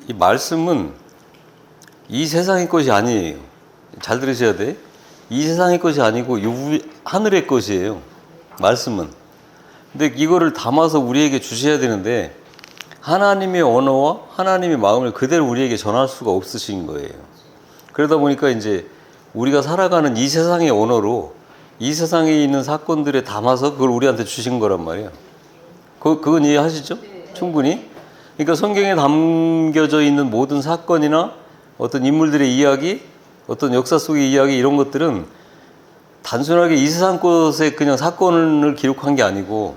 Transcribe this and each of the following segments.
이 말씀은 이 세상의 것이 아니에요. 잘 들으셔야 돼. 이 세상의 것이 아니고 하늘의 것이에요. 말씀은. 근데 이거를 담아서 우리에게 주셔야 되는데 하나님의 언어와 하나님의 마음을 그대로 우리에게 전할 수가 없으신 거예요. 그러다 보니까 이제 우리가 살아가는 이 세상의 언어로 이 세상에 있는 사건들에 담아서 그걸 우리한테 주신 거란 말이에요. 그건 이해하시죠? 충분히. 그러니까 성경에 담겨져 있는 모든 사건이나 어떤 인물들의 이야기, 어떤 역사 속의 이야기 이런 것들은 단순하게 이 세상 것에 그냥 사건을 기록한 게 아니고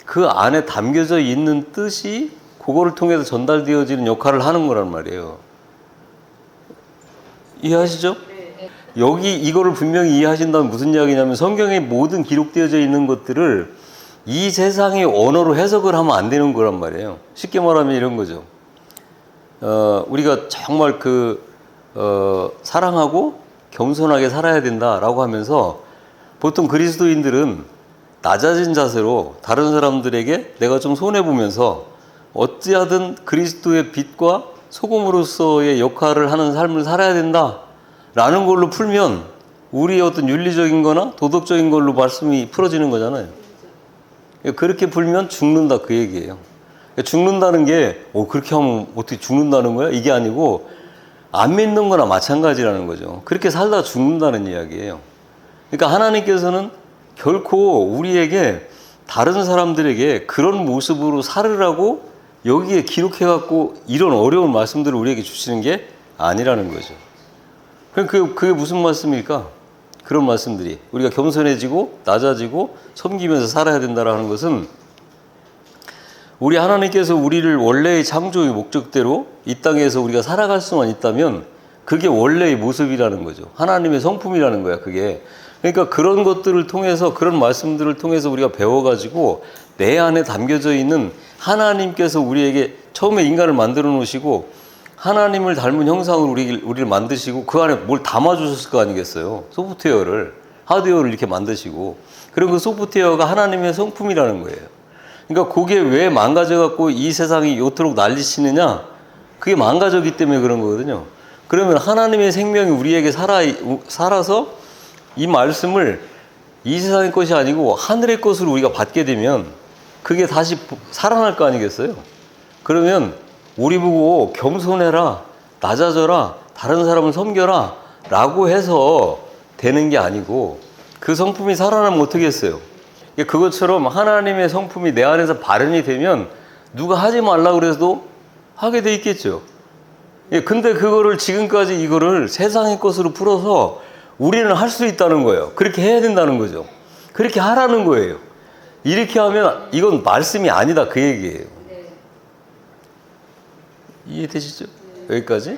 그 안에 담겨져 있는 뜻이 그거를 통해서 전달되어지는 역할을 하는 거란 말이에요. 이해하시죠? 여기 이거를 분명히 이해하신다면 무슨 이야기냐면 성경에 모든 기록되어져 있는 것들을 이 세상의 언어로 해석을 하면 안 되는 거란 말이에요. 쉽게 말하면 이런 거죠. 우리가 정말 사랑하고 겸손하게 살아야 된다라고 하면서 보통 그리스도인들은 낮아진 자세로 다른 사람들에게 내가 좀 손해보면서 어찌하든 그리스도의 빛과 소금으로서의 역할을 하는 삶을 살아야 된다라는 걸로 풀면 우리의 어떤 윤리적인 거나 도덕적인 걸로 말씀이 풀어지는 거잖아요. 그렇게 풀면 죽는다 그 얘기예요. 죽는다는 게 그렇게 하면 어떻게 죽는다는 거야? 이게 아니고 안 믿는 거나 마찬가지라는 거죠. 그렇게 살다 죽는다는 이야기예요. 그러니까 하나님께서는 결코 우리에게 다른 사람들에게 그런 모습으로 살으라고 여기에 기록해갖고 이런 어려운 말씀들을 우리에게 주시는 게 아니라는 거죠. 그럼 그게 무슨 말씀일까? 그런 말씀들이 우리가 겸손해지고 낮아지고 섬기면서 살아야 된다는 것은 우리 하나님께서 우리를 원래의 창조의 목적대로 이 땅에서 우리가 살아갈 수만 있다면 그게 원래의 모습이라는 거죠. 하나님의 성품이라는 거야 그게. 그러니까 그런 것들을 통해서 그런 말씀들을 통해서 우리가 배워가지고 내 안에 담겨져 있는 하나님께서 우리에게 처음에 인간을 만들어 놓으시고 하나님을 닮은 형상으로 우리를 만드시고 그 안에 뭘 담아주셨을 거 아니겠어요. 소프트웨어를, 하드웨어를 이렇게 만드시고 그리고 그 소프트웨어가 하나님의 성품이라는 거예요. 그러니까 그게 왜 망가져갖고 이 세상이 요토록 난리치느냐? 그게 망가졌기 때문에 그런 거거든요. 그러면 하나님의 생명이 우리에게 살아서 이 말씀을 이 세상의 것이 아니고 하늘의 것으로 우리가 받게 되면 그게 다시 살아날 거 아니겠어요? 그러면 우리 보고 겸손해라, 낮아져라, 다른 사람을 섬겨라 라고 해서 되는 게 아니고 그 성품이 살아나면 어떻게 했어요? 그것처럼 하나님의 성품이 내 안에서 발현이 되면 누가 하지 말라 그래도 하게 돼 있겠죠. 근데 그거를 지금까지 이거를 세상의 것으로 풀어서 우리는 할 수 있다는 거예요. 그렇게 해야 된다는 거죠. 그렇게 하라는 거예요. 이렇게 하면 이건 말씀이 아니다 그 얘기예요. 이해되시죠? 여기까지?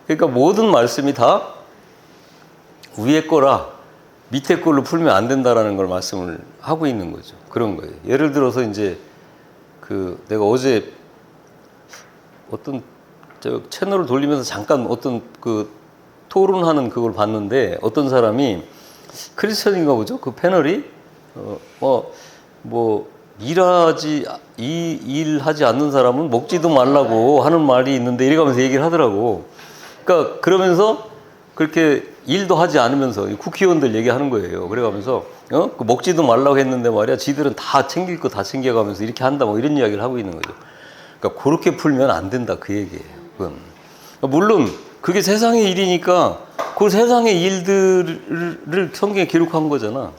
그러니까 모든 말씀이 다 위에 거라 밑에 걸로 풀면 안 된다라는 걸 말씀을 하고 있는 거죠. 그런 거예요. 예를 들어서 이제 내가 어제 어떤 채널을 돌리면서 잠깐 어떤 토론하는 그걸 봤는데 어떤 사람이 크리스천인가 보죠? 그 패널이 일하지 않는 사람은 먹지도 말라고 하는 말이 있는데 이래가면서 얘기를 하더라고. 그러니까 그러면서 그렇게 일도 하지 않으면서 국회의원들 얘기하는 거예요. 그래가면서 그 먹지도 말라고 했는데 말이야 지들은 다 챙길 거 다 챙겨가면서 이렇게 한다 뭐 이런 이야기를 하고 있는 거죠. 그러니까 그렇게 풀면 안 된다 그 얘기예요. 그건. 물론 그게 세상의 일이니까 그 세상의 일들을 성경에 기록한 거잖아.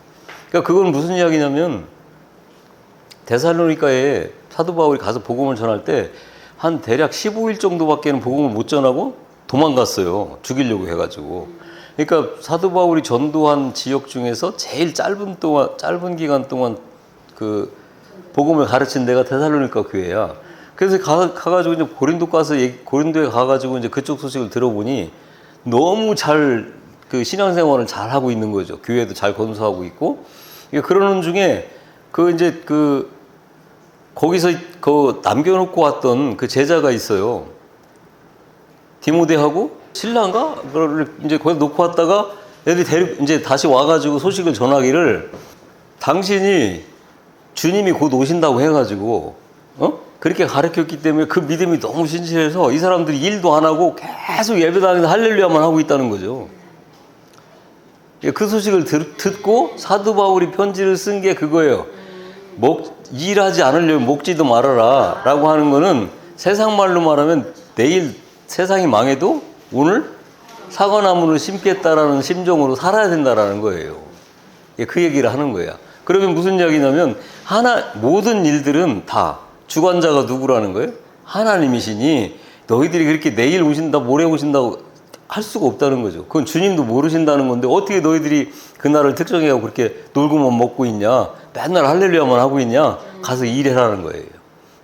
그러니까 그건 무슨 이야기냐면 데살로니가에 사도 바울이 가서 복음을 전할 때 한 대략 15일 정도밖에는 복음을 못 전하고 도망갔어요. 죽이려고 해가지고. 그러니까 사도 바울이 전도한 지역 중에서 제일 짧은 기간 동안 그 복음을 가르친 데가 데살로니가 교회야. 그래서 가가지고 이제 고린도에 가가지고 이제 그쪽 소식을 들어보니 너무 잘 신앙생활을 잘 하고 있는 거죠. 교회도 잘 건설하고 있고. 그러는 중에 거기서 남겨놓고 왔던 그 제자가 있어요. 디모데하고 신라인가? 그걸 이제 거기 놓고 왔다가 애들이 이제 다시 와가지고 소식을 전하기를 당신이 주님이 곧 오신다고 해가지고, 그렇게 가르쳤기 때문에 그 믿음이 너무 신실해서 이 사람들이 일도 안 하고 계속 예배당에서 할렐루야만 하고 있다는 거죠. 그 소식을 듣고 사도 바울이 편지를 쓴 게 그거예요. 일하지 않으려면 먹지도 말아라 라고 하는 거는 세상 말로 말하면 내일 세상이 망해도 오늘 사과나무를 심겠다라는 심정으로 살아야 된다라는 거예요. 그 얘기를 하는 거야. 그러면 무슨 이야기냐면 모든 일들은 다 주관자가 누구라는 거예요? 하나님이시니 너희들이 그렇게 내일 오신다 모레 오신다고 할 수가 없다는 거죠. 그건 주님도 모르신다는 건데 어떻게 너희들이 그날을 특정해서 그렇게 놀고만 먹고 있냐, 맨날 할렐루야만 하고 있냐, 가서 일해라는 거예요.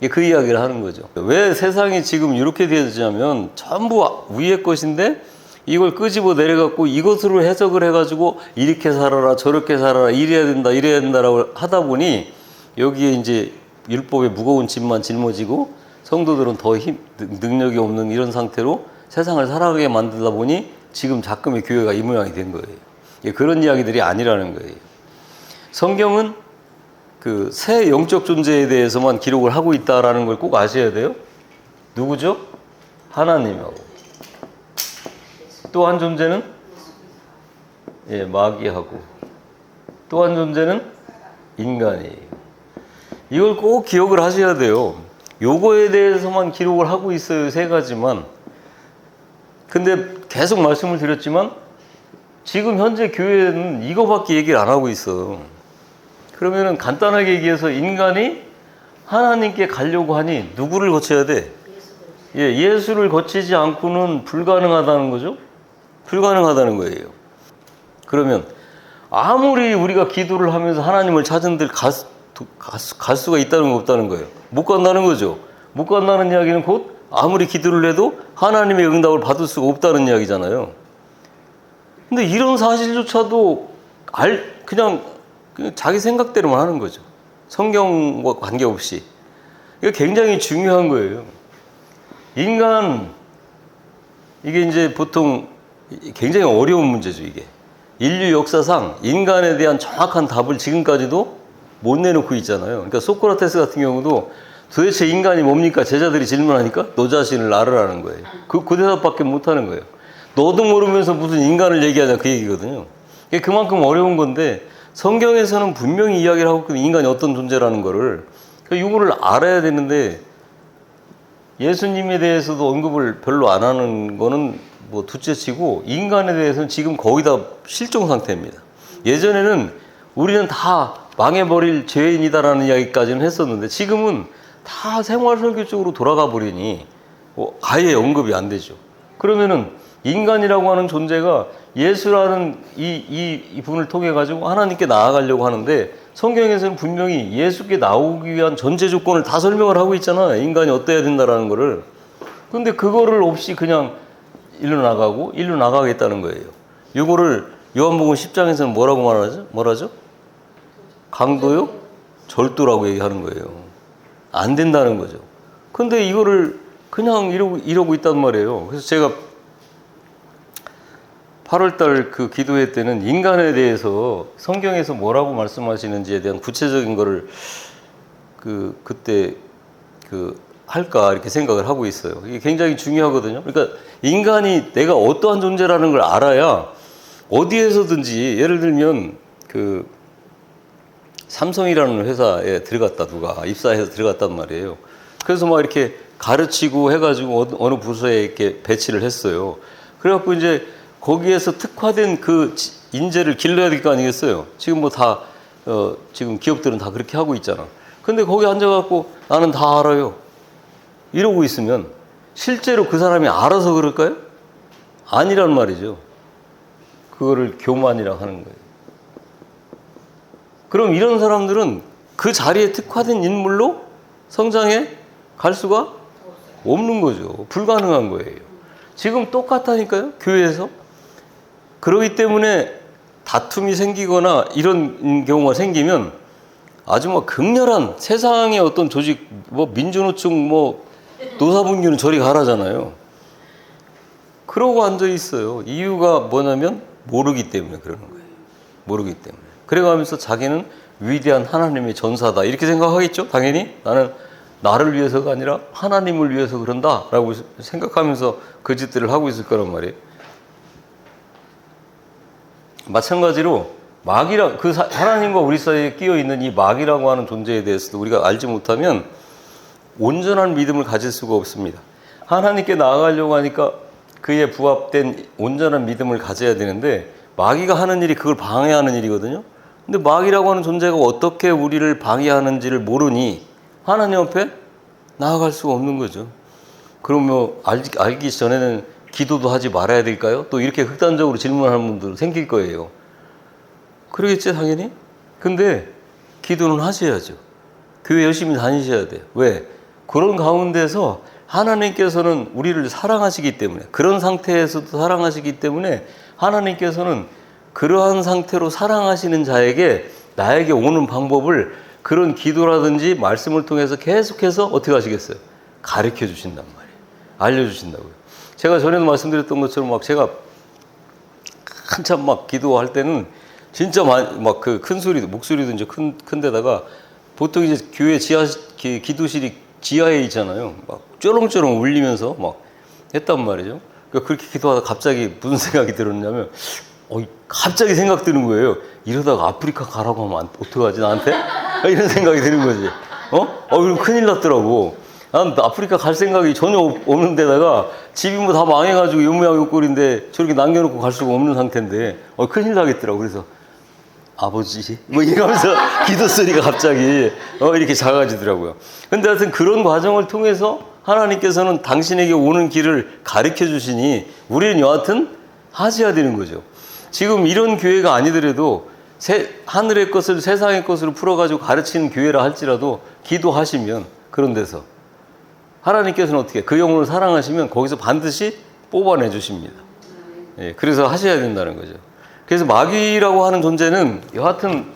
그 이야기를 하는 거죠. 왜 세상이 지금 이렇게 되었냐면 전부 위의 것인데 이걸 끄집어 내려갖고 이것으로 해석을 해가지고 이렇게 살아라 저렇게 살아라 이래야 된다라고 하다 보니 여기에 이제 율법의 무거운 짐만 짊어지고 성도들은 더 능력이 없는 이런 상태로 세상을 살아가게 만들다 보니 지금 작금의 교회가 이 모양이 된 거예요. 그런 이야기들이 아니라는 거예요. 성경은 그 새 영적 존재에 대해서만 기록을 하고 있다라는 걸 꼭 아셔야 돼요. 누구죠? 하나님하고. 또 한 존재는 마귀하고. 또 한 존재는 인간이에요. 이걸 꼭 기억을 하셔야 돼요. 요거에 대해서만 기록을 하고 있어요. 세 가지만. 근데 계속 말씀을 드렸지만 지금 현재 교회는 이거밖에 얘기를 안 하고 있어. 그러면은 간단하게 얘기해서 인간이 하나님께 가려고 하니 누구를 거쳐야 돼? 예수를 거치지 않고는 불가능하다는 거죠. 불가능하다는 거예요. 그러면 아무리 우리가 기도를 하면서 하나님을 찾은들 갈 수가 있다는 거 없다는 거예요. 못 간다는 거죠. 못 간다는 이야기는 곧 아무리 기도를 해도 하나님의 응답을 받을 수가 없다는 이야기잖아요. 근데 이런 사실조차도 그냥 자기 생각대로만 하는 거죠. 성경과 관계없이. 이거 굉장히 중요한 거예요. 이게 이제 보통 굉장히 어려운 문제죠, 이게. 인류 역사상 인간에 대한 정확한 답을 지금까지도 못 내놓고 있잖아요. 그러니까 소크라테스 같은 경우도 도대체 인간이 뭡니까? 제자들이 질문하니까 너 자신을 알으라는 거예요. 그 대답밖에 못 하는 거예요. 너도 모르면서 무슨 인간을 얘기하냐 그 얘기거든요. 이게 그만큼 어려운 건데 성경에서는 분명히 이야기를 하고 있거든요. 인간이 어떤 존재라는 거를. 그러니까 이거를 알아야 되는데 예수님에 대해서도 언급을 별로 안 하는 거는 뭐 둘째치고 인간에 대해서는 지금 거의 다 실종 상태입니다. 예전에는 우리는 다 망해버릴 죄인이다라는 이야기까지는 했었는데 지금은 다 생활설교 쪽으로 돌아가 버리니 아예 언급이 안 되죠. 그러면은 인간이라고 하는 존재가 예수라는 이 분을 통해 가지고 하나님께 나아가려고 하는데 성경에서는 분명히 예수께 나오기 위한 전제 조건을 다 설명을 하고 있잖아. 인간이 어때야 된다라는 거를. 근데 그거를 없이 그냥 일로 나가겠다는 거예요. 이거를 요한복음 10장에서는 뭐라고 뭐라죠? 강도요? 절도라고 얘기하는 거예요. 안 된다는 거죠. 근데 이거를 그냥 이러고 있단 말이에요. 그래서 제가 8월달 그 기도회 때는 인간에 대해서 성경에서 뭐라고 말씀하시는지에 대한 구체적인 거를 그때 할까 이렇게 생각을 하고 있어요. 이게 굉장히 중요하거든요. 그러니까 인간이 내가 어떠한 존재라는 걸 알아야 어디에서든지 예를 들면 삼성이라는 회사에 들어갔다 누가 입사해서 들어갔단 말이에요. 그래서 막 이렇게 가르치고 해가지고 어느 부서에 이렇게 배치를 했어요. 그래갖고 이제 거기에서 특화된 그 인재를 길러야 될 거 아니겠어요? 지금 뭐 다 지금 기업들은 다 그렇게 하고 있잖아. 근데 거기 앉아갖고 나는 다 알아요. 이러고 있으면 실제로 그 사람이 알아서 그럴까요? 아니란 말이죠. 그거를 교만이라고 하는 거예요. 그럼 이런 사람들은 그 자리에 특화된 인물로 성장해 갈 수가 없는 거죠. 불가능한 거예요. 지금 똑같다니까요. 교회에서. 그렇기 때문에 다툼이 생기거나 이런 경우가 생기면 아주 뭐 극렬한 세상의 어떤 조직, 뭐 민주노총, 뭐 노사분규는 저리 가라잖아요. 그러고 앉아 있어요. 이유가 뭐냐면 모르기 때문에 그러는 거예요. 모르기 때문에. 그래가면서 자기는 위대한 하나님의 전사다 이렇게 생각하겠죠. 당연히 나는 나를 위해서가 아니라 하나님을 위해서 그런다라고 생각하면서 그 짓들을 하고 있을 거란 말이에요. 마찬가지로 마귀라 하나님과 우리 사이에 끼어 있는 이 마귀라고 하는 존재에 대해서도 우리가 알지 못하면 온전한 믿음을 가질 수가 없습니다. 하나님께 나아가려고 하니까 그에 부합된 온전한 믿음을 가져야 되는데 마귀가 하는 일이 그걸 방해하는 일이거든요. 근데 마귀라고 하는 존재가 어떻게 우리를 방해하는지를 모르니 하나님 앞에 나아갈 수가 없는 거죠. 그러면 알기 전에는 기도도 하지 말아야 될까요? 또 이렇게 극단적으로 질문하는 분들 생길 거예요. 그러겠지 당연히. 근데 기도는 하셔야죠. 교회 열심히 다니셔야 돼요. 왜? 그런 가운데서 하나님께서는 우리를 사랑하시기 때문에, 그런 상태에서도 사랑하시기 때문에 하나님께서는 그러한 상태로 사랑하시는 자에게 나에게 오는 방법을 그런 기도라든지 말씀을 통해서 계속해서 어떻게 하시겠어요? 가르쳐 주신단 말이에요. 알려주신다고요. 제가 전에도 말씀드렸던 것처럼 막 제가 한참 막 기도할 때는 진짜 막 그 큰 소리도, 목소리도 이제 큰 데다가 보통 이제 교회 기도실이 지하에 있잖아요. 막 쩌렁쩌렁 울리면서 막 했단 말이죠. 그러니까 그렇게 기도하다 갑자기 무슨 생각이 들었냐면, 갑자기 생각 드는 거예요. 이러다가 아프리카 가라고 하면 어떡하지, 나한테? 이런 생각이 드는 거지. 그럼 큰일 났더라고. 난 아프리카 갈 생각이 전혀 없는 데다가 집이 뭐 다 망해가지고 요모양요꼴인데 저렇게 남겨놓고 갈 수가 없는 상태인데, 큰일 나겠더라고. 그래서 아버지 뭐 이러면서 기도 소리가 갑자기 이렇게 작아지더라고요. 근데 하여튼 그런 과정을 통해서 하나님께서는 당신에게 오는 길을 가르쳐 주시니 우리는 여하튼 하셔야 되는 거죠. 지금 이런 교회가 아니더라도 하늘의 것을 세상의 것으로 풀어가지고 가르치는 교회라 할지라도 기도하시면 그런 데서 하나님께서는 어떻게 그 영혼을 사랑하시면 거기서 반드시 뽑아내 주십니다. 예, 그래서 하셔야 된다는 거죠. 그래서 마귀라고 하는 존재는 여하튼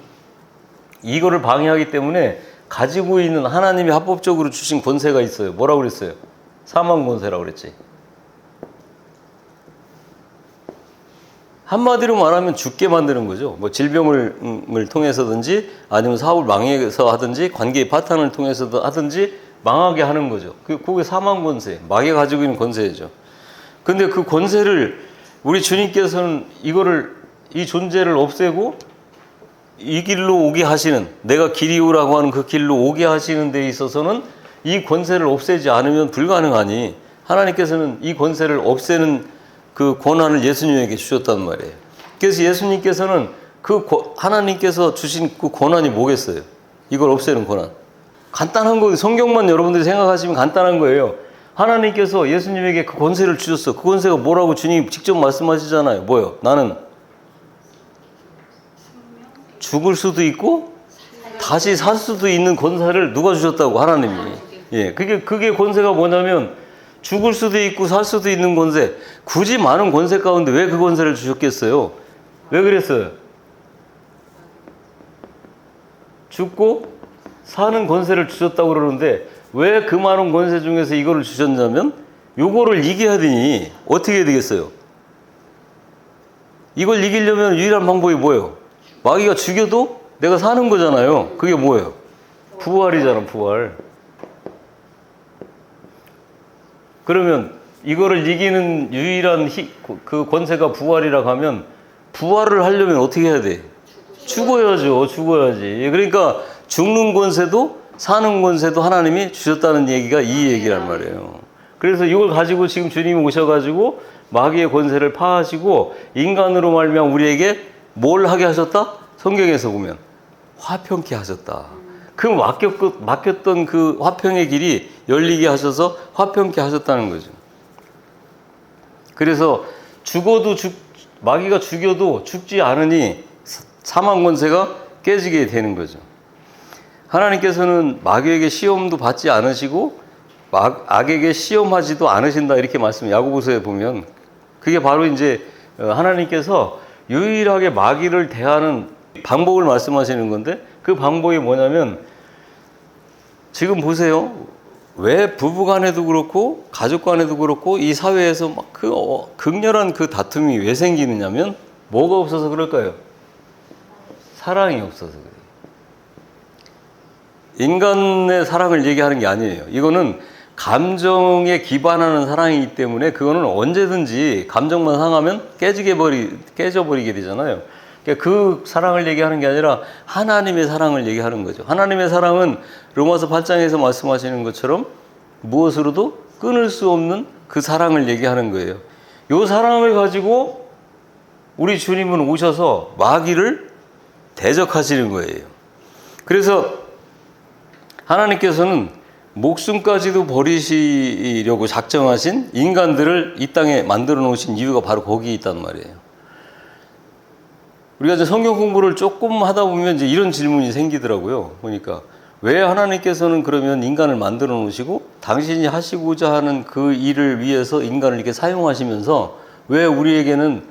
이거를 방해하기 때문에 가지고 있는 하나님이 합법적으로 주신 권세가 있어요. 뭐라고 그랬어요? 사망 권세라고 그랬지. 한마디로 말하면 죽게 만드는 거죠. 뭐 질병을 통해서든지 아니면 사업을 망해서 하든지 관계의 파탄을 통해서 하든지 망하게 하는 거죠. 그게 사망 권세, 마귀가 가지고 있는 권세죠. 근데 그 권세를 우리 주님께서는 이 존재를 없애고 이 길로 오게 하시는, 내가 길이오라고 하는 그 길로 오게 하시는 데 있어서는 이 권세를 없애지 않으면 불가능하니 하나님께서는 이 권세를 없애는 그 권한을 예수님에게 주셨단 말이에요. 그래서 예수님께서는 하나님께서 주신 그 권한이 뭐겠어요? 이걸 없애는 권한. 간단한 거, 성경만 여러분들이 생각하시면 간단한 거예요. 하나님께서 예수님에게 그 권세를 주셨어. 그 권세가 뭐라고 주님 직접 말씀하시잖아요. 뭐요? 나는 죽을 수도 있고 다시 살 수도 있는 권세를 누가 주셨다고? 하나님이. 예, 그게 권세가 뭐냐면 죽을 수도 있고 살 수도 있는 권세. 굳이 많은 권세 가운데 왜 그 권세를 주셨겠어요? 왜 그랬어요? 죽고 사는 권세를 주셨다고 그러는데 왜 그 많은 권세 중에서 이거를 주셨냐면 요거를 이겨야 되니 어떻게 해야 되겠어요? 이걸 이기려면 유일한 방법이 뭐예요? 마귀가 죽여도 내가 사는 거잖아요. 그게 뭐예요? 부활이잖아, 부활. 그러면 이거를 이기는 유일한 그 권세가 부활이라고 하면 부활을 하려면 어떻게 해야 돼? 죽어야죠. 죽어야지. 그러니까 죽는 권세도 사는 권세도 하나님이 주셨다는 얘기가 이 얘기란 말이에요. 그래서 이걸 가지고 지금 주님이 오셔가지고 마귀의 권세를 파하시고 인간으로 말미암아 우리에게 뭘 하게 하셨다? 성경에서 보면 화평케 하셨다. 그 막혔던 그 화평의 길이 열리게 하셔서 화평케 하셨다는 거죠. 그래서 마귀가 죽여도 죽지 않으니 사망 권세가 깨지게 되는 거죠. 하나님께서는 마귀에게 시험도 받지 않으시고 악에게 시험하지도 않으신다 이렇게 말씀 야고보서에 보면 그게 바로 이제 하나님께서 유일하게 마귀를 대하는 방법을 말씀하시는 건데 그 방법이 뭐냐면 지금 보세요. 왜 부부간에도 그렇고 가족간에도 그렇고 이 사회에서 막 극렬한 그 다툼이 왜 생기느냐면 뭐가 없어서 그럴까요? 사랑이 없어서 그래요. 인간의 사랑을 얘기하는 게 아니에요. 이거는 감정에 기반하는 사랑이기 때문에 그거는 언제든지 감정만 상하면 깨져버리게 되잖아요. 그러니까 그 사랑을 얘기하는 게 아니라 하나님의 사랑을 얘기하는 거죠. 하나님의 사랑은 로마서 8장에서 말씀하시는 것처럼 무엇으로도 끊을 수 없는 그 사랑을 얘기하는 거예요. 이 사랑을 가지고 우리 주님은 오셔서 마귀를 대적하시는 거예요. 그래서 하나님께서는 목숨까지도 버리시려고 작정하신 인간들을 이 땅에 만들어 놓으신 이유가 바로 거기에 있단 말이에요. 우리가 이제 성경 공부를 조금 하다 보면 이제 이런 질문이 생기더라고요. 보니까 왜 하나님께서는 그러면 인간을 만들어 놓으시고 당신이 하시고자 하는 그 일을 위해서 인간을 이렇게 사용하시면서 왜 우리에게는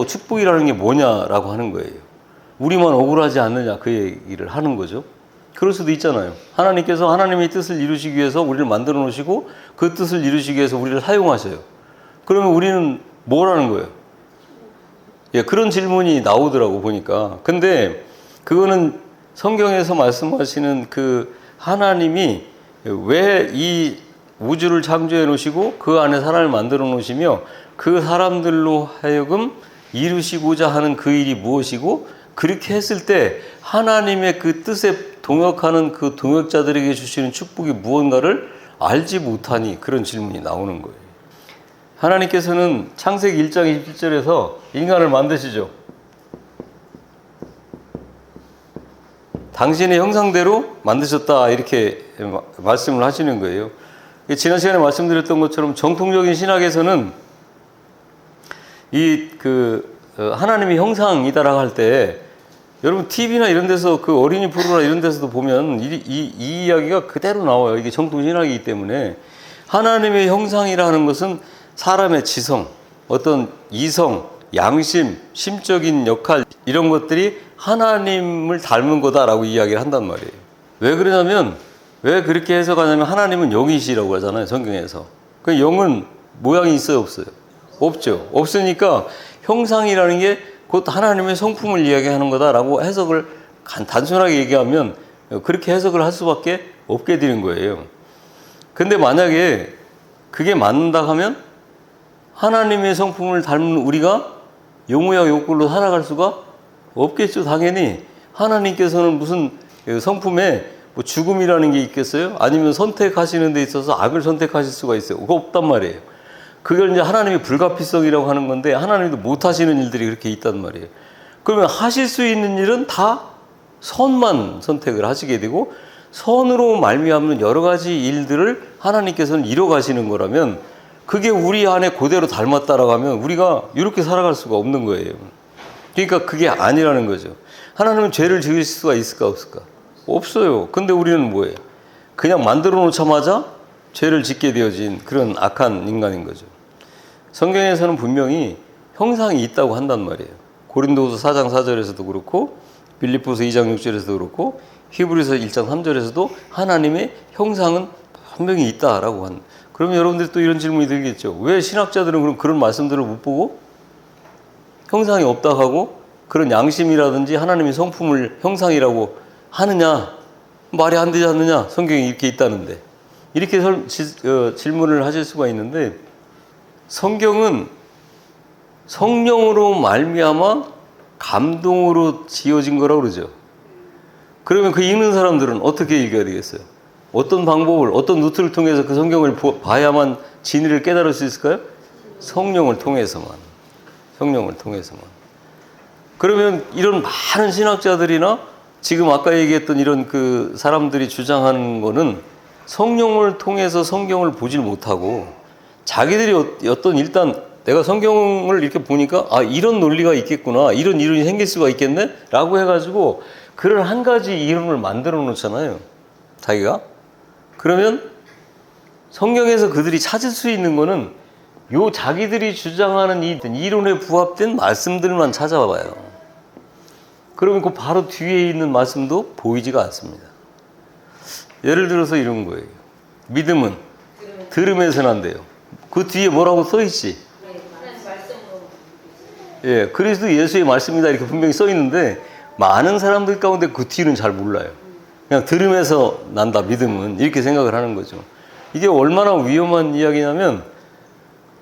축복이라는 게 뭐냐라고 하는 거예요. 우리만 억울하지 않느냐 그 얘기를 하는 거죠. 그럴 수도 있잖아요. 하나님께서 하나님의 뜻을 이루시기 위해서 우리를 만들어 놓으시고 그 뜻을 이루시기 위해서 우리를 사용하셔요. 그러면 우리는 뭐라는 거예요? 예, 그런 질문이 나오더라고 보니까. 근데 그거는 성경에서 말씀하시는 그 하나님이 왜 이 우주를 창조해 놓으시고 그 안에 사람을 만들어 놓으시며 그 사람들로 하여금 이루시고자 하는 그 일이 무엇이고 그렇게 했을 때 하나님의 그 뜻에 동역하는 그 동역자들에게 주시는 축복이 무언가를 알지 못하니 그런 질문이 나오는 거예요. 하나님께서는 창세기 1장 27절에서 인간을 만드시죠. 당신의 형상대로 만드셨다 이렇게 말씀을 하시는 거예요. 지난 시간에 말씀드렸던 것처럼 정통적인 신학에서는 하나님의 형상이다라고 할 때 여러분 TV나 이런 데서 그 어린이 프로나 이런 데서도 보면 이 이야기가 그대로 나와요. 이게 정통 신학이기 때문에 하나님의 형상이라는 것은 사람의 지성, 어떤 이성, 양심, 심적인 역할 이런 것들이 하나님을 닮은 거다라고 이야기를 한단 말이에요. 왜 그러냐면 왜 그렇게 해석하냐면 하나님은 영이시라고 하잖아요. 성경에서. 그 영은 모양이 있어요? 없어요? 없죠. 없으니까 형상이라는 게 곧 하나님의 성품을 이야기하는 거다라고 해석을 단순하게 얘기하면 그렇게 해석을 할 수밖에 없게 되는 거예요. 근데 만약에 그게 맞는다 하면 하나님의 성품을 닮은 우리가 영우야 욕굴로 살아갈 수가 없겠죠. 당연히 하나님께서는 무슨 성품에 뭐 죽음이라는 게 있겠어요? 아니면 선택하시는 데 있어서 악을 선택하실 수가 있어요? 그거 없단 말이에요. 그걸 이제 하나님의 불가피성이라고 하는 건데 하나님도 못 하시는 일들이 그렇게 있단 말이에요. 그러면 하실 수 있는 일은 다 선만 선택을 하시게 되고 선으로 말미암는 여러 가지 일들을 하나님께서는 이뤄 가시는 거라면 그게 우리 안에 그대로 닮았다라고 하면 우리가 이렇게 살아갈 수가 없는 거예요. 그러니까 그게 아니라는 거죠. 하나님은 죄를 지으실 수가 있을까 없을까? 없어요. 근데 우리는 뭐예요? 그냥 만들어 놓자마자 죄를 짓게 되어진 그런 악한 인간인 거죠. 성경에서는 분명히 형상이 있다고 한단 말이에요. 고린도후서 4장 4절에서도 그렇고 빌립보서 2장 6절에서도 그렇고 히브리서 1장 3절에서도 하나님의 형상은 분명히 있다라고 한. 그러면 여러분들이 또 이런 질문이 들겠죠. 왜 신학자들은 그럼 그런 말씀들을 못 보고 형상이 없다 하고 그런 양심이라든지 하나님의 성품을 형상이라고 하느냐? 말이 안 되지 않느냐? 성경이 이렇게 있다는데. 이렇게 질문을 하실 수가 있는데 성경은 성령으로 말미암아 감동으로 지어진 거라고 그러죠. 그러면 그 읽는 사람들은 어떻게 읽어야 되겠어요? 어떤 방법을, 어떤 루트를 통해서 그 성경을 봐야만 진리를 깨달을 수 있을까요? 성령을 통해서만. 성령을 통해서만. 그러면 이런 많은 신학자들이나 지금 아까 얘기했던 이런 그 사람들이 주장하는 거는 성령을 통해서 성경을 보질 못하고 자기들이 어떤 일단 내가 성경을 이렇게 보니까 아 이런 논리가 있겠구나 이런 이론이 생길 수가 있겠네 라고 해가지고 그런 한 가지 이론을 만들어 놓잖아요 자기가. 그러면 성경에서 그들이 찾을 수 있는 거는 요 자기들이 주장하는 이 이론에 부합된 말씀들만 찾아봐요. 그러면 그 바로 뒤에 있는 말씀도 보이지가 않습니다. 예를 들어서 이런 거예요. 믿음은 들음에서 난대요. 그 뒤에 뭐라고 써있지? 예, 그리스도 예수의 말씀이다 이렇게 분명히 써있는데 많은 사람들 가운데 그 뒤는 잘 몰라요. 그냥 들음에서 난다, 믿음은. 이렇게 생각을 하는 거죠. 이게 얼마나 위험한 이야기냐면,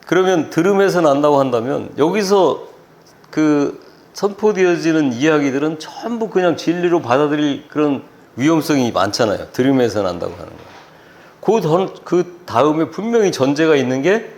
그러면 들음에서 난다고 한다면 여기서 그 선포되어지는 이야기들은 전부 그냥 진리로 받아들일 그런 위험성이 많잖아요. 들음에서 난다고 하는 거. 그 다음에 분명히 전제가 있는 게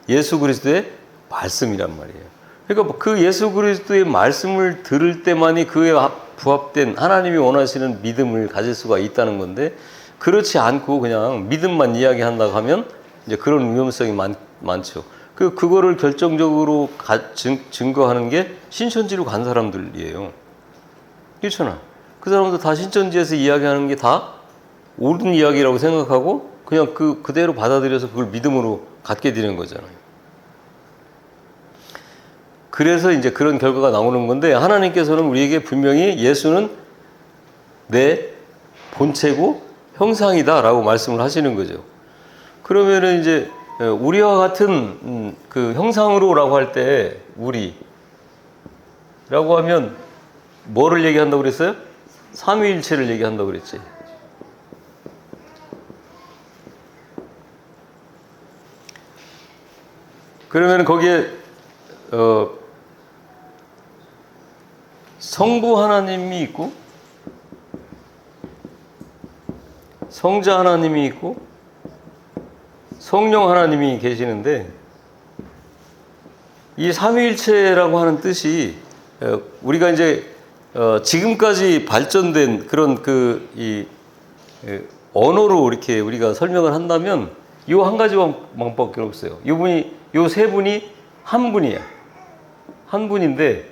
예수 그리스도의 말씀이란 말이에요. 그러니까 그 예수 그리스도의 말씀을 들을 때만이 그에 부합된 하나님이 원하시는 믿음을 가질 수가 있다는 건데, 그렇지 않고 그냥 믿음만 이야기한다고 하면 이제 그런 위험성이 많죠. 그거를 결정적으로 증거하는 게 신천지로 간 사람들이에요. 그렇잖아. 그 사람도 다 신천지에서 이야기하는 게 다 옳은 이야기라고 생각하고 그냥 그대로 받아들여서 그걸 믿음으로 갖게 되는 거잖아요. 그래서 이제 그런 결과가 나오는 건데, 하나님께서는 우리에게 분명히 예수는 내 본체고 형상이다라고 말씀을 하시는 거죠. 그러면은 이제 우리와 같은 그 형상으로라고 할 때, 우리라고 하면 뭐를 얘기한다고 그랬어요? 삼위일체를 얘기한다고 그랬지. 그러면 거기에 성부 하나님이 있고 성자 하나님이 있고 성령 하나님이 계시는데, 이 삼위일체라고 하는 뜻이 우리가 이제 지금까지 발전된 그런 언어로 이렇게 우리가 설명을 한다면 이 한 가지 방법밖에 없어요. 요 세 분이 한 분이야. 한 분인데,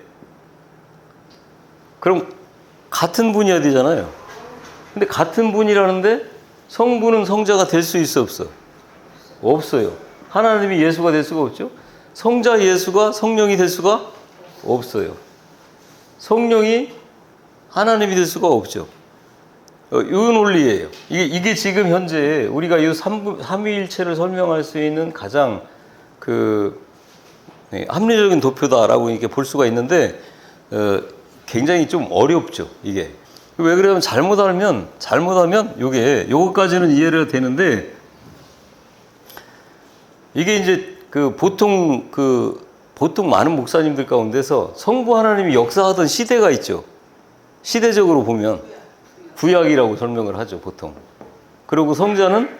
그럼 같은 분이어야 되잖아요. 근데 같은 분이라는데 성부는 성자가 될 수 있어, 없어? 없어요. 하나님이 예수가 될 수가 없죠. 성자 예수가 성령이 될 수가 없어요. 성령이 하나님이 될 수가 없죠. 이 논리예요. 이게 지금 현재 우리가 이 삼위일체를 설명할 수 있는 가장 합리적인 도표다라고 이렇게 볼 수가 있는데, 굉장히 좀 어렵죠, 이게. 왜 그러냐면 잘못하면 요거까지는 이해가 되는데, 이게 이제 보통 많은 목사님들 가운데서 성부 하나님이 역사하던 시대가 있죠. 시대적으로 보면 구약이라고 설명을 하죠, 보통. 그리고 성자는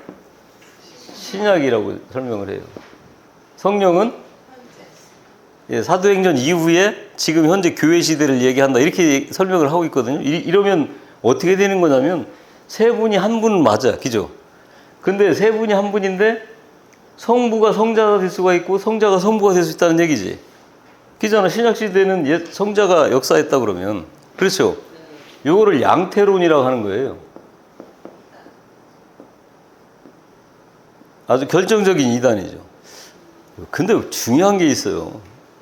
신약이라고 설명을 해요. 성령은 사도행전 이후에 지금 현재 교회 시대를 얘기한다, 이렇게 설명을 하고 있거든요. 이러면 어떻게 되는 거냐면 세 분이 한 분 맞아, 그죠? 근데 세 분이 한 분인데 성부가 성자가 될 수가 있고 성자가 성부가 될 수 있다는 얘기지. 그잖아. 신약 시대는 성자가 역사했다 그러면. 그렇죠. 요거를 양태론이라고 하는 거예요. 아주 결정적인 이단이죠. 근데 중요한 게 있어요.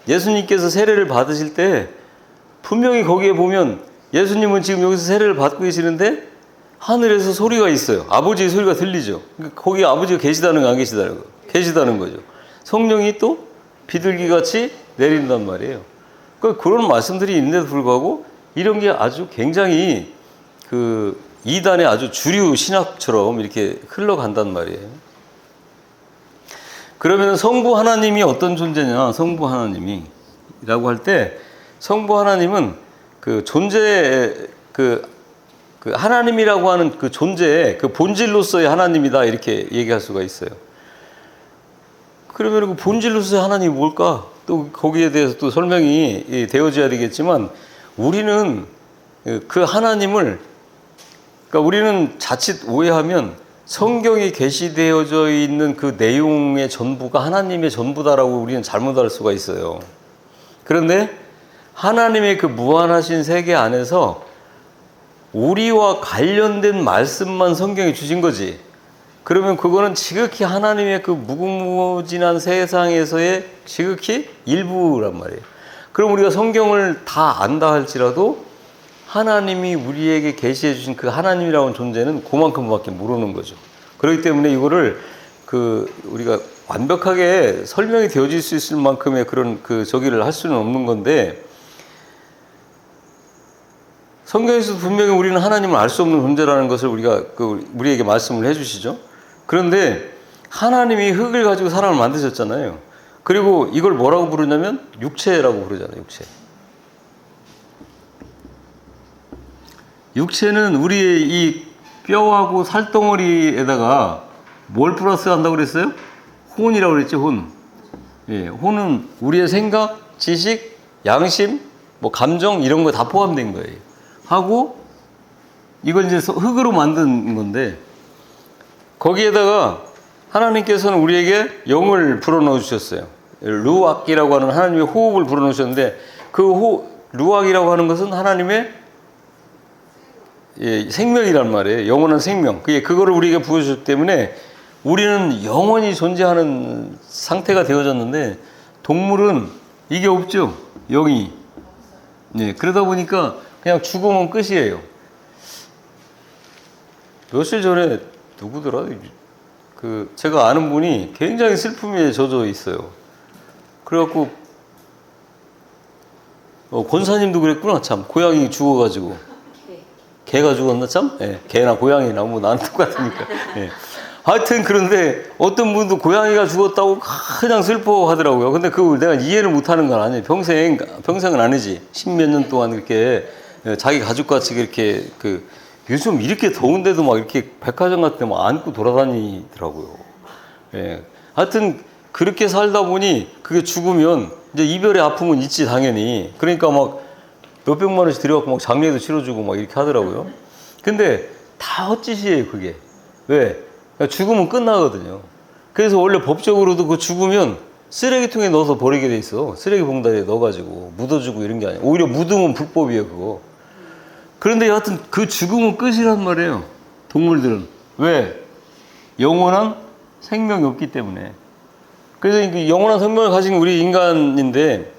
예수님께서 세례를 받으실 때 분명히 거기에 보면 예수님은 지금 여기서 세례를 받고 계시는데 하늘에서 소리가 있어요. 아버지의 소리가 들리죠. 거기 아버지가 계시다는 거, 안 계시다는 거? 계시다는 거죠. 성령이 또 비둘기같이 내린단 말이에요. 그러니까 그런 말씀들이 있는데도 불구하고 이런 게 아주 굉장히 이단의 아주 주류 신학처럼 이렇게 흘러간단 말이에요. 그러면 성부 하나님이 어떤 존재냐? 성부 하나님이라고 할 때, 성부 하나님은 하나님이라고 하는 그 존재의 본질로서의 하나님이다, 이렇게 얘기할 수가 있어요. 그러면 그 본질로서의 하나님이 뭘까? 또 거기에 대해서 또 설명이 되어져야 되겠지만, 우리는 그 하나님을, 그러니까 우리는 자칫 오해하면 성경에 게시되어져 있는 그 내용의 전부가 하나님의 전부다라고 우리는 잘못할 수가 있어요. 그런데 하나님의 그 무한하신 세계 안에서 우리와 관련된 말씀만 성경에 주신 거지. 그러면 그거는 지극히 하나님의 그 무궁무진한 세상에서의 지극히 일부란 말이에요. 그럼 우리가 성경을 다 안다 할지라도 하나님이 우리에게 계시해 주신 그 하나님이라는 존재는 그만큼밖에 모르는 거죠. 그렇기 때문에 이거를 우리가 완벽하게 설명이 되어질 수 있을 만큼의 그런 저기를 할 수는 없는 건데, 성경에서도 분명히 우리는 하나님을 알 수 없는 존재라는 것을 우리에게 말씀을 해주시죠. 그런데 하나님이 흙을 가지고 사람을 만드셨잖아요. 그리고 이걸 뭐라고 부르냐면 육체라고 부르잖아요. 육체는 우리의 이 뼈하고 살덩어리에다가 뭘 플러스 한다고 그랬어요? 혼이라고 그랬죠. 혼. 예, 혼은 우리의 생각, 지식, 양심, 뭐 감정 이런 거 다 포함된 거예요. 하고 이걸 이제 흙으로 만든 건데 거기에다가 하나님께서는 우리에게 영을 불어넣어 주셨어요. 루악이라고 하는 하나님의 호흡을 불어넣으셨는데 그 루악이라고 하는 것은 하나님의 생명이란 말이에요. 영원한 생명. 그거를 우리에게 부어주셨기 때문에 우리는 영원히 존재하는 상태가 되어졌는데 동물은 이게 없죠. 영이. 네, 그러다 보니까 그냥 죽으면 끝이에요. 며칠 전에 누구더라? 제가 아는 분이 굉장히 슬픔에 젖어 있어요. 그래갖고 권사님도 그랬구나. 참 고양이 죽어가지고 개가 죽었나 참? 예, 개나 고양이나 뭐 나는 똑같으니까. 예. 하여튼 그런데 어떤 분도 고양이가 죽었다고 그냥 슬퍼하더라고요. 근데 그걸 내가 이해를 못하는 건 아니에요. 평생은 아니지. 십몇 년 동안 이렇게 자기 가족같이 이렇게 요즘 이렇게 더운데도 막 이렇게 백화점 같은 데 막 안고 돌아다니더라고요. 예. 하여튼 그렇게 살다 보니 그게 죽으면 이제 이별의 아픔은 있지 당연히. 그러니까 막 몇백만 원씩 들여갖고 막 장례도 치러주고 막 이렇게 하더라고요. 근데 다 헛짓이에요 그게. 왜? 죽으면 끝나거든요. 그래서 원래 법적으로도 그 죽으면 쓰레기통에 넣어서 버리게 돼 있어. 쓰레기 봉다리에 넣어가지고 묻어주고 이런 게 아니야. 오히려 묻으면 불법이에요 그거. 그런데 여하튼 그 죽음은 끝이란 말이에요. 동물들은. 왜? 영원한 생명이 없기 때문에. 그래서 그 영원한 생명을 가진 우리 인간인데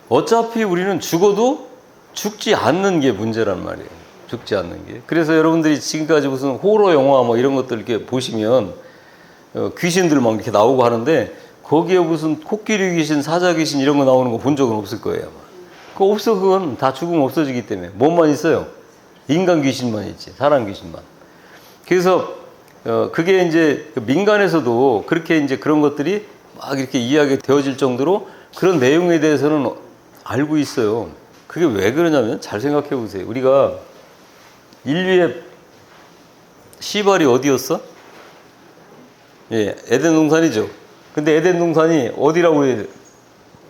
어차피 우리는 죽어도 죽지 않는 게 문제란 말이에요. 죽지 않는 게. 그래서 여러분들이 지금까지 무슨 호러 영화 뭐 이런 것들 이렇게 보시면 귀신들 막 이렇게 나오고 하는데 거기에 무슨 코끼리 귀신, 사자 귀신 이런 거 나오는 거 본 적은 없을 거예요. 그거 없어. 그건 다 죽으면 없어지기 때문에. 뭐만 있어요? 인간 귀신만 있지. 사람 귀신만. 그래서 그게 이제 민간에서도 그렇게 이제 그런 것들이 막 이렇게 이야기 되어질 정도로 그런 내용에 대해서는 알고 있어요. 그게 왜 그러냐면 잘 생각해 보세요. 우리가 인류의 시발이 어디였어? 예, 에덴 동산이죠. 근데 에덴 동산이 어디라고 해야 돼?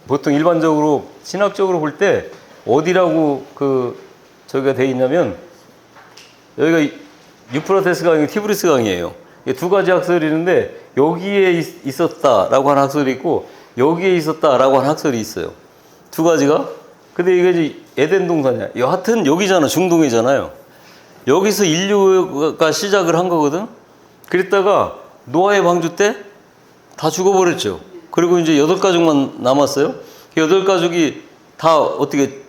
보통 일반적으로 신학적으로 볼 때 어디라고 저기가 돼 있냐면 여기가 유프라테스 강이 티브리스 강이에요. 두 가지 학설이 있는데 여기에 있었다라고 하는 학설이 있고 여기에 있었다라고 하는 학설이 있어요. 두 가지가. 근데 이게 이제 에덴 동산이야. 여하튼 여기잖아. 중동이잖아요. 여기서 인류가 시작을 한 거거든. 그랬다가 노아의 방주 때 다 죽어버렸죠. 그리고 이제 8가족만 남았어요. 그 8가족이 다 어떻게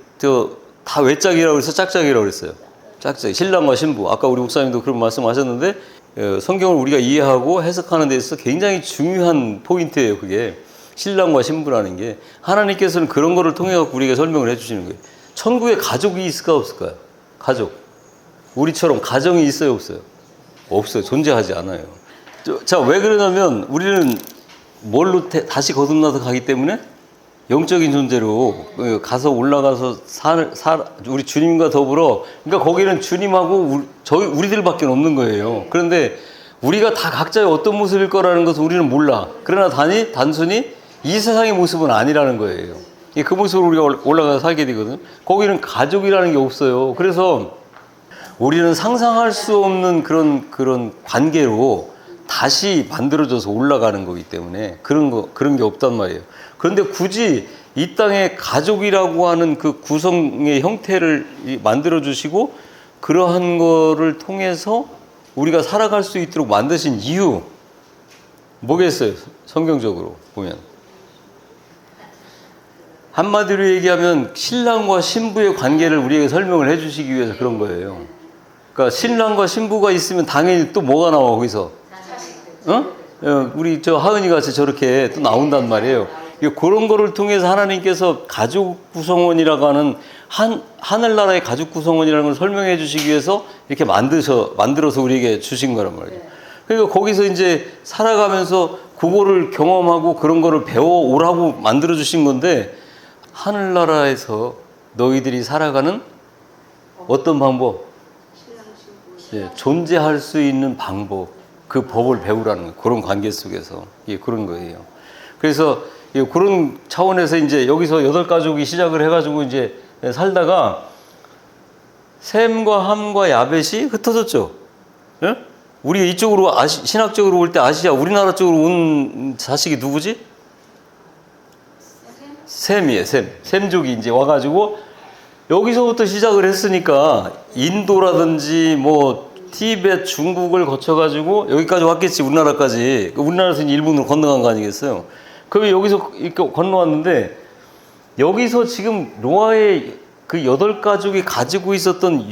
다 외짝이라고 해서 짝짝이라고 그랬어요. 짝짝이. 신랑과 신부. 아까 우리 목사님도 그런 말씀하셨는데 성경을 우리가 이해하고 해석하는 데 있어서 굉장히 중요한 포인트예요. 그게. 신랑과 신부라는 게. 하나님께서는 그런 거를 통해 갖고 우리에게 설명을 해주시는 거예요. 천국에 가족이 있을까 없을까요? 가족. 우리처럼 가정이 있어요 없어요? 없어요. 존재하지 않아요. 자, 왜 그러냐면 우리는 뭘로 다시 거듭나서 가기 때문에 영적인 존재로 가서 올라가서 우리 주님과 더불어. 그러니까 거기는 주님하고 우리들밖에 없는 거예요. 그런데 우리가 다 각자의 어떤 모습일 거라는 것을 우리는 몰라. 그러나 단순히 이 세상의 모습은 아니라는 거예요. 그 모습으로 우리가 올라가서 살게 되거든. 거기는 가족이라는 게 없어요. 그래서 우리는 상상할 수 없는 그런 관계로 다시 만들어져서 올라가는 거기 때문에 그런 게 없단 말이에요. 그런데 굳이 이 땅에 가족이라고 하는 그 구성의 형태를 만들어 주시고 그러한 거를 통해서 우리가 살아갈 수 있도록 만드신 이유 뭐겠어요? 성경적으로 보면 한마디로 얘기하면 신랑과 신부의 관계를 우리에게 설명을 해 주시기 위해서 그런 거예요. 그러니까 신랑과 신부가 있으면 당연히 또 뭐가 나와 거기서? 우리 하은이 같이 저렇게 또 나온단 말이에요. 그런 거를 통해서 하나님께서 가족 구성원이라고 하는 하늘나라의 가족 구성원이라는 걸 설명해 주시기 위해서 이렇게 만들어서 우리에게 주신 거란 말이에요. 그러니까 거기서 이제 살아가면서 그거를 경험하고 그런 거를 배워오라고 만들어 주신 건데, 하늘나라에서 너희들이 살아가는 어떤 방법? 예, 존재할 수 있는 방법, 그 법을 배우라는 거예요. 그런 관계 속에서. 예, 그런 거예요. 그래서 예, 그런 차원에서 이제 여기서 8가족이 시작을 해가지고 이제 살다가 셈과 함과 야벳이 흩어졌죠. 예? 우리 이쪽으로 신학적으로 올 때 아시아, 우리나라 쪽으로 온 자식이 누구지? 셈이에요, 셈. 셈족이 이제 와가지고 여기서부터 시작을 했으니까 인도라든지 뭐 티베트, 중국을 거쳐가지고 여기까지 왔겠지, 우리나라까지. 우리나라에서 이제 일본으로 건너간 거 아니겠어요? 그러면 여기서 이렇게 건너왔는데, 여기서 지금 노아의 그 8가족이 가지고 있었던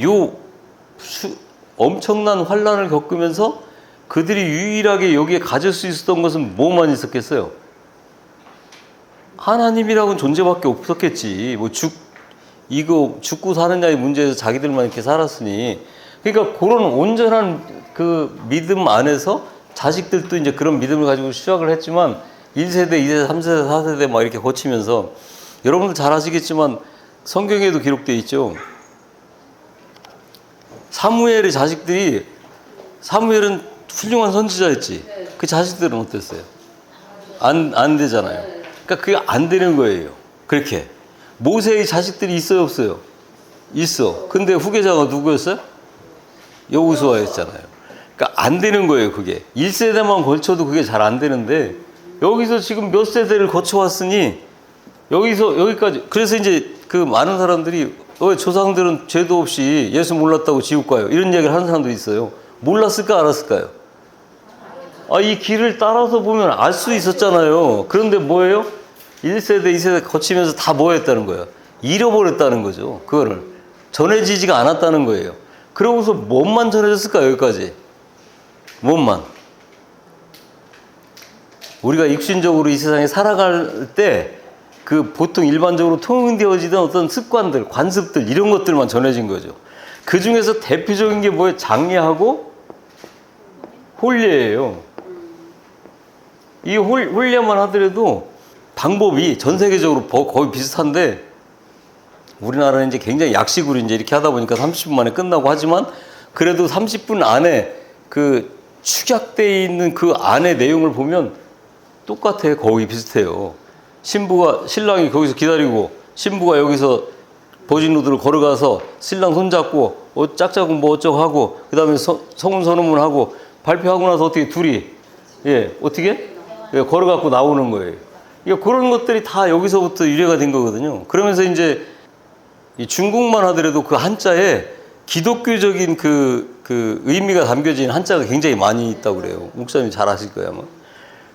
엄청난 환란을 겪으면서 그들이 유일하게 여기에 가질 수 있었던 것은 뭐만 있었겠어요? 하나님이라고는 존재밖에 없었겠지. 뭐 죽고 사느냐의 문제에서 자기들만 이렇게 살았으니. 그러니까 그런 온전한 그 믿음 안에서 자식들도 이제 그런 믿음을 가지고 시작을 했지만 1세대, 2세대, 3세대, 4세대 막 이렇게 거치면서, 여러분들 잘 아시겠지만 성경에도 기록되어 있죠. 사무엘의 자식들이, 사무엘은 훌륭한 선지자였지. 그 자식들은 어땠어요? 안 되잖아요. 그러니까 그게 안 되는 거예요. 그렇게. 모세의 자식들이 있어요, 없어요? 있어. 근데 후계자가 누구였어요? 여호수아였잖아요. 그러니까 안 되는 거예요, 그게. 1세대만 걸쳐도 그게 잘 안 되는데, 여기서 지금 몇 세대를 거쳐왔으니 여기서 여기까지. 그래서 이제 그 많은 사람들이 왜 조상들은 죄도 없이 예수 몰랐다고 지옥 가요, 이런 얘기를 하는 사람도 있어요. 몰랐을까, 알았을까요? 이 길을 따라서 보면 알 수 있었잖아요. 그런데 뭐예요? 1세대, 2세대 거치면서 다 뭐 했다는 거예요? 잃어버렸다는 거죠. 그거를 전해지지가 않았다는 거예요. 그러고서 뭔만 전해졌을까, 여기까지? 뭔만. 우리가 육신적으로 이 세상에 살아갈 때 그 보통 일반적으로 통용되어지던 어떤 습관들, 관습들, 이런 것들만 전해진 거죠. 그 중에서 대표적인 게 뭐예요? 장례하고 혼례예요. 이 혼례만 하더라도 방법이 전 세계적으로 거의 비슷한데, 우리나라는 이제 굉장히 약식으로 이제 이렇게 하다 보니까 30분 만에 끝나고 하지만, 그래도 30분 안에 그 축약되어 있는 그 안의 내용을 보면 똑같아요. 거의 비슷해요. 신랑이 거기서 기다리고, 신부가 여기서 버진로드를 걸어가서 신랑 손잡고 짝짝은 뭐 어쩌고 하고, 그 다음에 성혼 선언문 하고 발표하고 나서 어떻게 둘이 어떻게 걸어갖고 나오는 거예요. 그러니까 그런 것들이 다 여기서부터 유래가 된 거거든요. 그러면서 이제 이 중국만 하더라도 그 한자에 기독교적인 그 의미가 담겨진 한자가 굉장히 많이 있다고 그래요. 목사님 잘 아실 거예요, 아마.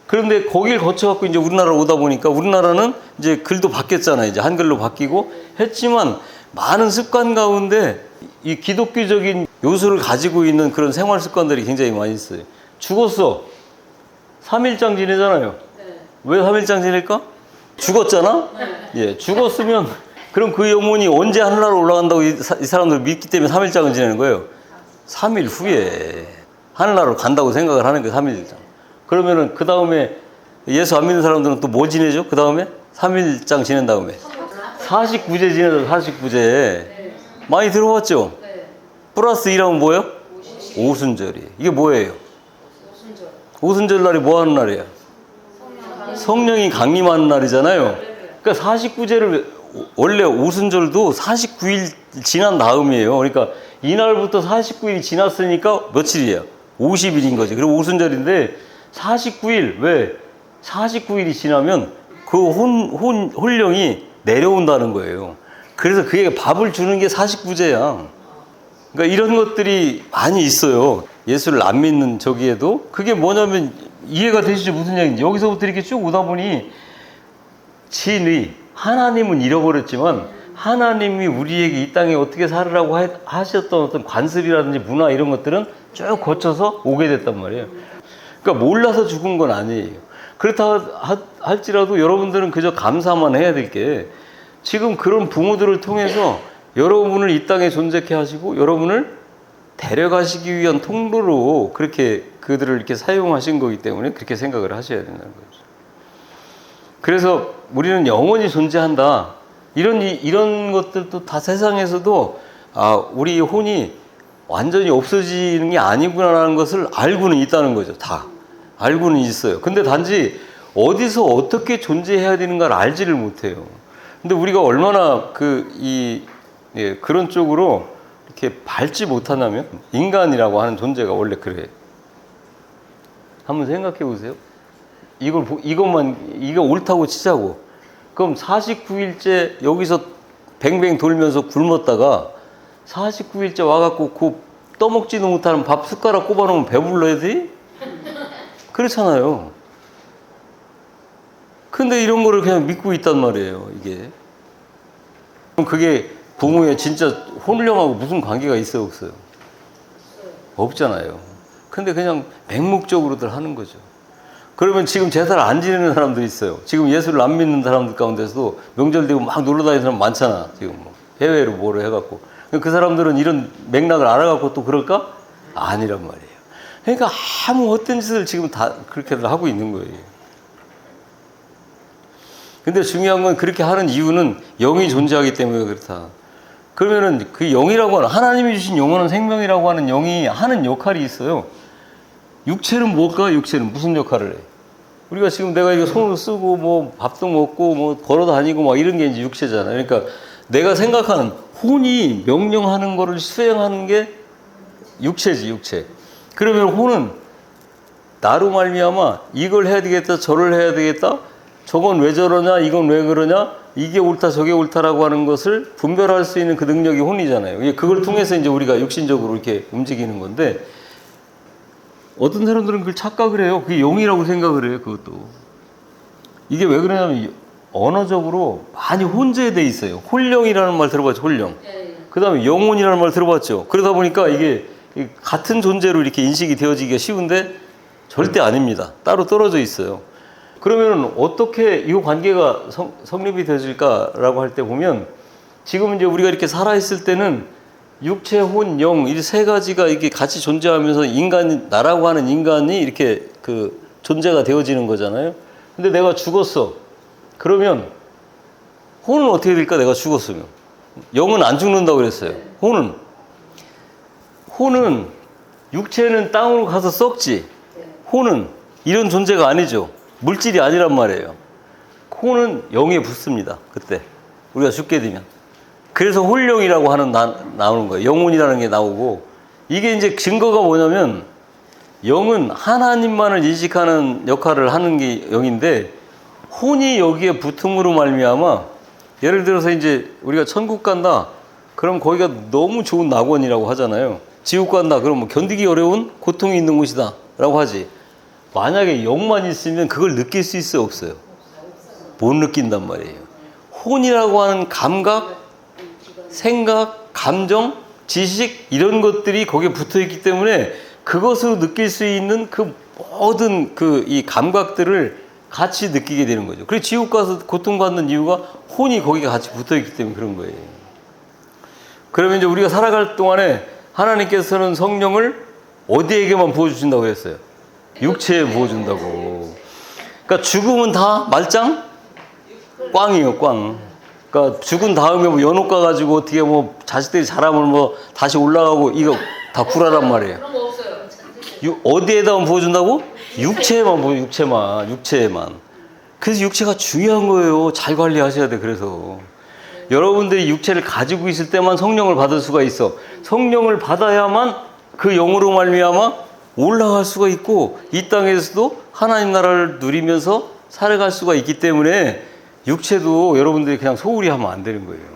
그런데 거길 거쳐갖고 이제 우리나라로 오다 보니까, 우리나라는 이제 글도 바뀌었잖아요. 이제 한글로 바뀌고 했지만, 많은 습관 가운데 이 기독교적인 요소를 가지고 있는 그런 생활 습관들이 굉장히 많이 있어요. 죽었어. 3일장 지내잖아요. 왜 3일장 지낼까? 죽었잖아? 예, 죽었으면, 그럼 그 영혼이 언제 하늘나라로 올라간다고 이 사람들 믿기 때문에 3일장을 지내는 거예요. 3일 후에 하늘나라로 간다고 생각을 하는 게 3일장. 그러면은 그 다음에 예수 안 믿는 사람들은 또 뭐 지내죠? 그 다음에 3일장 지낸 다음에 49제 지내죠. 49제 많이 들어봤죠? 플러스 2라면 뭐예요? 오순절이. 이게 뭐예요? 오순절 날이 뭐 하는 날이야? 성령이 강림하는 날이잖아요. 그러니까 49제를, 원래 오순절도 49일 지난 다음이에요. 그러니까 이날부터 49일이 지났으니까 며칠이에요? 50일인 거지. 그리고 오순절인데 49일, 왜? 49일이 지나면 그 혼령이 내려온다는 거예요. 그래서 그게 밥을 주는 게 49제야. 그러니까 이런 것들이 많이 있어요. 예수를 안 믿는 저기에도. 그게 뭐냐면, 이해가 되시죠? 무슨 얘기인지. 여기서부터 이렇게 쭉 오다 보니, 진의, 하나님은 잃어버렸지만 하나님이 우리에게 이 땅에 어떻게 살으라고 하셨던 어떤 관습이라든지 문화, 이런 것들은 쭉 거쳐서 오게 됐단 말이에요. 그러니까 몰라서 죽은 건 아니에요. 그렇다 할지라도 여러분들은 그저 감사만 해야 될 게, 지금 그런 부모들을 통해서 여러분을 이 땅에 존재케 하시고 여러분을 데려가시기 위한 통로로 그렇게 그들을 이렇게 사용하신 거기 때문에 그렇게 생각을 하셔야 된다는 거죠. 그래서 우리는 영원히 존재한다. 이런 것들도 다 세상에서도 우리 혼이 완전히 없어지는 게 아니구나라는 것을 알고는 있다는 거죠. 다 알고는 있어요. 근데 단지 어디서 어떻게 존재해야 되는가를 알지를 못해요. 근데 우리가 얼마나 그런 쪽으로 이렇게 밟지 못하냐면 인간이라고 하는 존재가 원래 그래. 한번 생각해 보세요. 이거 옳다고 치자고. 그럼 49일째 여기서 뱅뱅 돌면서 굶었다가 49일째 와갖고 그 떠먹지도 못하는 밥 숟가락 꼽아놓으면 배불러야 돼? 그렇잖아요. 근데 이런 거를 그냥 믿고 있단 말이에요, 이게. 그게 부모의 진짜 혼령하고 무슨 관계가 있어요, 없어요? 없잖아요. 근데 그냥 맹목적으로들 하는 거죠. 그러면 지금 제사를 안 지내는 사람들이 있어요. 지금 예수를 안 믿는 사람들 가운데서도 명절 되고 막 놀러 다니는 사람 많잖아. 지금 뭐 해외로 뭐로 해갖고. 그 사람들은 이런 맥락을 알아갖고 또 그럴까? 아니란 말이에요. 그러니까 아무 헛된 짓을 지금 다 그렇게들 하고 있는 거예요. 근데 중요한 건 그렇게 하는 이유는 영이 존재하기 때문에 그렇다. 그러면은 그 영이라고 하는, 하나님이 주신 영원한 생명이라고 하는 영이 하는 역할이 있어요. 육체는 뭘까? 육체는 무슨 역할을 해? 우리가 지금 내가 이거 손으로 쓰고 뭐 밥도 먹고 뭐 걸어 다니고 막 이런 게 이제 육체잖아요. 그러니까 내가 생각하는 혼이 명령하는 거를 수행하는 게 육체지, 육체. 그러면 혼은 나로 말미암아 이걸 해야 되겠다, 저를 해야 되겠다, 저건 왜 저러냐, 이건 왜 그러냐, 이게 옳다, 저게 옳다라고 하는 것을 분별할 수 있는 그 능력이 혼이잖아요. 그걸 통해서 이제 우리가 육신적으로 이렇게 움직이는 건데, 어떤 사람들은 그걸 착각을 해요. 그게 영이라고 생각을 해요, 그것도. 이게 왜 그러냐면, 언어적으로 많이 혼재돼 있어요. 홀령이라는 말 들어봤죠, 홀령. 그 다음에 영혼이라는 말 들어봤죠. 그러다 보니까 이게 같은 존재로 이렇게 인식이 되어지기가 쉬운데, 절대 아닙니다. 따로 떨어져 있어요. 그러면 어떻게 이 관계가 성립이 되어질까라고 할 때 보면, 지금 이제 우리가 이렇게 살아있을 때는 육체, 혼, 영, 이 세 가지가 이게 같이 존재하면서 나라고 하는 인간이 이렇게 그 존재가 되어지는 거잖아요. 근데 내가 죽었어. 그러면 혼은 어떻게 될까? 내가 죽었으면. 영은 안 죽는다고 그랬어요. 혼은 육체는 땅으로 가서 썩지. 혼은 이런 존재가 아니죠. 물질이 아니란 말이에요. 혼은 영에 붙습니다. 그때 우리가 죽게 되면. 그래서 홀령이라고 하는 나오는 거예요. 영혼이라는 게 나오고, 이게 이제 증거가 뭐냐면, 영은 하나님만을 인식하는 역할을 하는 게 영인데, 혼이 여기에 붙음으로 말미암아, 예를 들어서 이제 우리가 천국 간다, 그럼 거기가 너무 좋은 낙원이라고 하잖아요. 지옥 간다, 그럼 뭐 견디기 어려운 고통이 있는 곳이다 라고 하지. 만약에 영만 있으면 그걸 느낄 수 있어요, 없어요? 못 느낀단 말이에요. 혼이라고 하는 감각, 생각, 감정, 지식, 이런 것들이 거기에 붙어 있기 때문에 그것으로 느낄 수 있는 그 모든 이 감각들을 같이 느끼게 되는 거죠. 그래서 지옥 가서 고통받는 이유가 혼이 거기에 같이 붙어 있기 때문에 그런 거예요. 그러면 이제 우리가 살아갈 동안에 하나님께서는 성령을 어디에게만 부어주신다고 했어요? 육체에 부어준다고. 그러니까 죽으면 다 말짱? 꽝이에요, 꽝. 그러니까 죽은 다음에 뭐 연옥 가가지고 어떻게 뭐 자식들이 자라면 뭐 다시 올라가고 이거 다 구라란 말이에요. 그런 거 없어요. 어디에다만 부어준다고? 육체에만 부어, 육체에만. 그래서 육체가 중요한 거예요. 잘 관리하셔야 돼. 그래서 여러분들이 육체를 가지고 있을 때만 성령을 받을 수가 있어. 성령을 받아야만 그 영으로 말미암아 올라갈 수가 있고, 이 땅에서도 하나님 나라를 누리면서 살아갈 수가 있기 때문에 육체도 여러분들이 그냥 소홀히 하면 안 되는 거예요.